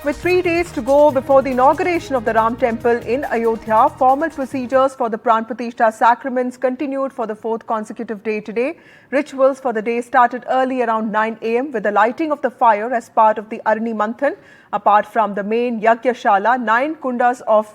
With 3 days to go before the inauguration of the Ram Temple in Ayodhya, formal procedures for the Pran Pratishtha sacraments continued for the fourth consecutive day today. Rituals for the day started early around 9 a.m. with the lighting of the fire as part of the Arni Manthan. Apart from the main Yagyashala, 9 kundas of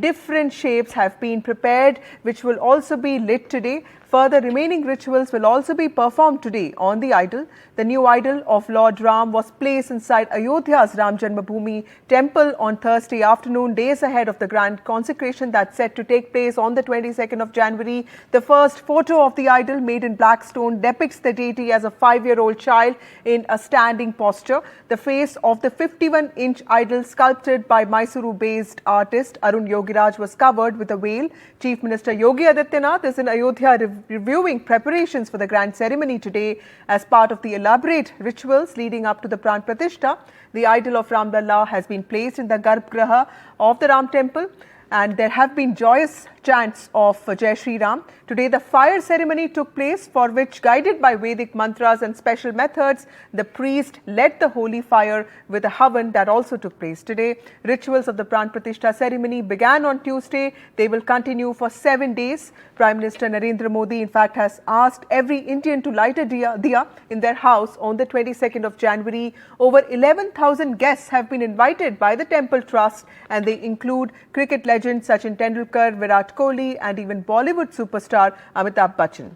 different shapes have been prepared, which will also be lit today. Further remaining rituals will also be performed today on the idol. The new idol of Lord Ram was placed inside Ayodhya's Ram Janmabhoomi temple on Thursday afternoon, days ahead of the grand consecration that's set to take place on the 22nd of January. The first photo of the idol, made in black stone, depicts the deity as a 5-year-old child in a standing posture. The face of the 51-inch idol, sculpted by Mysuru-based artist Arun Yogiraj, was covered with a veil. Chief Minister Yogi Adityanath is in Ayodhya reviewing preparations for the grand ceremony today. As part of the elaborate rituals leading up to the Pran Pratishtha, the idol of Ram Lalla has been placed in the Garbhagriha of the Ram Temple, and there have been joyous chants of Jai Shri Ram. Today, the fire ceremony took place, for which, guided by Vedic mantras and special methods, the priest led the holy fire with a havan that also took place today. Rituals of the Pran Pratishtha ceremony began on Tuesday. They will continue for 7 days. Prime Minister Narendra Modi, in fact, has asked every Indian to light a diya in their house on the 22nd of January. Over 11,000 guests have been invited by the Temple Trust, and they include cricket legends Sachin Tendulkar, Virat Kohli, and even Bollywood superstar Amitabh Bachchan.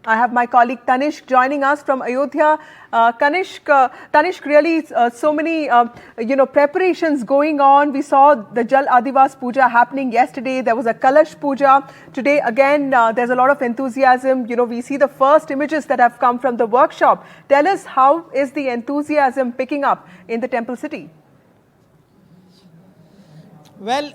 I have my colleague Tanishq joining us from Ayodhya. Tanishq, really so many preparations going on. We saw the Jal Adivas Puja happening yesterday. There was a Kalash Puja. Today again there's a lot of enthusiasm. We see the first images that have come from the workshop. Tell us, how is the enthusiasm picking up in the temple city? Well,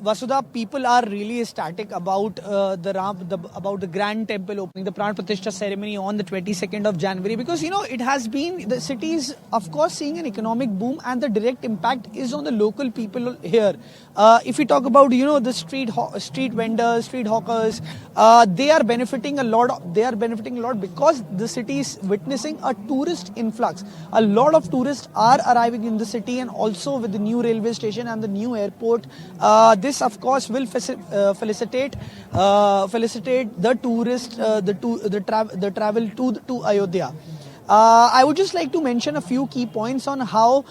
Vasudha, people are really ecstatic about the grand temple opening, the Pran Pratishtha ceremony on the 22nd of January, because it has been, the city is of course seeing an economic boom, and the direct impact is on the local people here. If we talk about the street vendors, street hawkers, they are benefiting a lot. They are benefiting a lot because the city is witnessing a tourist influx. A lot of tourists are arriving in the city, and also with the new railway station and the new airport, this of course will felicitate the tourist, the travel to Ayodhya. I would just like to mention a few key points on how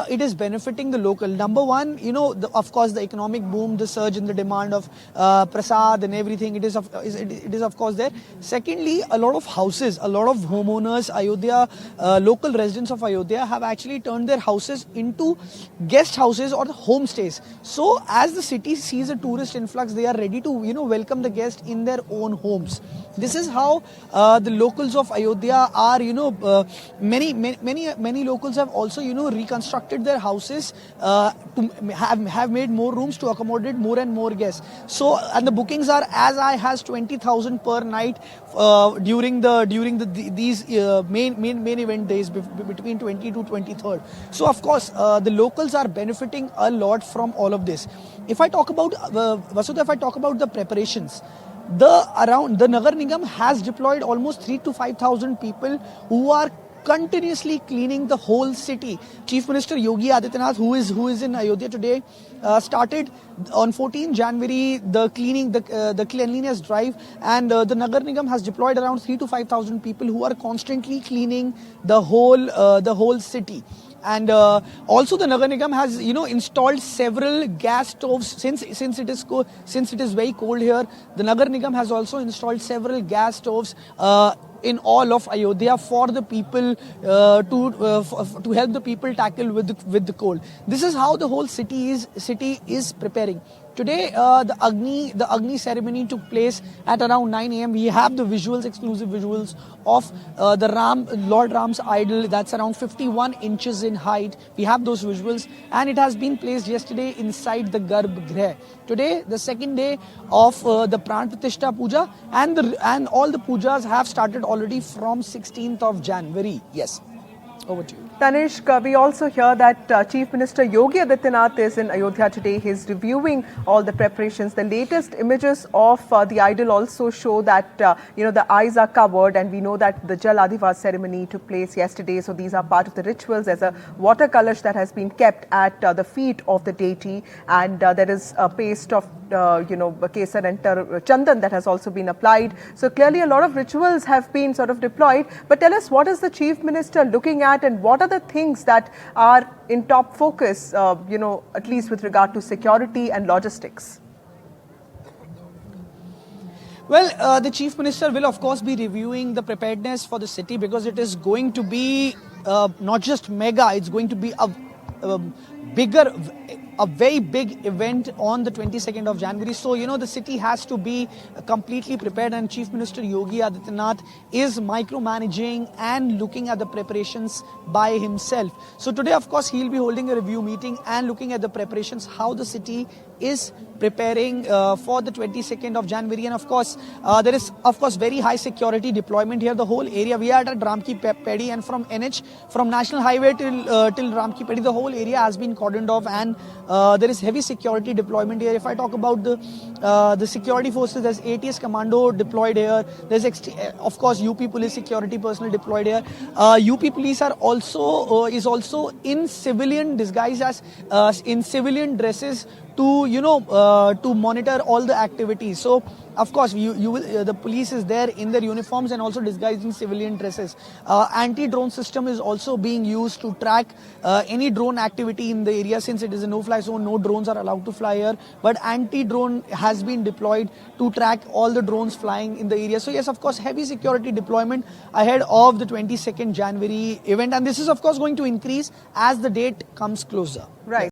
it is benefiting the local. Number one, of course, the economic boom, the surge in the demand of prasad and everything. It is of course there. Secondly, a lot of houses, a lot of homeowners, Ayodhya, local residents of Ayodhya have actually turned their houses into guest houses or homestays. So, as the city sees a tourist influx, they are ready to welcome the guest in their own homes. This is how the locals of Ayodhya are, many locals have also reconstructed their houses to have made more rooms to accommodate more and more guests. So, and the bookings are as high as 20,000 per night during these main event days between 20 to 23rd. So of course the locals are benefiting a lot from all of this. If I talk about Vasudha, if I talk about the preparations, the Nagar Nigam has deployed almost 3,000 to 5,000 people who are continuously cleaning the whole city. Chief Minister Yogi Adityanath, who is in Ayodhya today, started on 14 January the cleanliness drive, and the Nagar Nigam has deployed around 3,000 to 5,000 people who are constantly cleaning the whole city. And also the Nagar Nigam has installed several gas stoves since it is very cold here. The Nagar Nigam has also installed several gas stoves in all of Ayodhya for the people to help the people tackle with the cold. This is how the whole city is preparing. Today, the Agni ceremony took place at around 9 a.m. We have the exclusive visuals of Lord Ram's idol that's around 51 inches in height. We have those visuals, and it has been placed yesterday inside the Garbhagriha. Today, the second day of the Pran Pratishtha Puja, and all the pujas have started already from 16th of January. Yes, over to you. Tanishk, we also hear that Chief Minister Yogi Adityanath is in Ayodhya today. He's reviewing all the preparations. The latest images of the idol also show that, the eyes are covered, and we know that the Jal Adivas ceremony took place yesterday. So these are part of the rituals. There's a water kalash that has been kept at the feet of the deity, and there is a paste of kesar and chandan that has also been applied. So clearly a lot of rituals have been sort of deployed. But tell us, what is the Chief Minister looking at, and what are the things that are in top focus, at least with regard to security and logistics? Well, the Chief Minister will of course be reviewing the preparedness for the city, because it is going to be not just mega, it's going to be a very big event on the 22nd of January. So, the city has to be completely prepared, and Chief Minister Yogi Adityanath is micromanaging and looking at the preparations by himself. So today, of course, he'll be holding a review meeting and looking at the preparations, how the city is preparing for the 22nd of January. And of course, there is very high security deployment here. The whole area, we are at Ramki Pedi, and from NH, from National Highway till Ramki Pedi, the whole area has been cordoned off, and there is heavy security deployment here. If I talk about the security forces, there's ATS commando deployed here. There's of course UP police security personnel deployed here. UP police are also is also in civilian disguise as in civilian dresses to monitor all the activities. So of course the police is there in their uniforms and also disguised in civilian dresses. Anti-drone system is also being used to track any drone activity in the area. Since it is a no-fly zone, no drones are allowed to fly here, but anti-drone has been deployed to track all the drones flying in the area. So yes, of course, heavy security deployment ahead of the 22nd January event, and this is of course going to increase as the date comes closer. Right.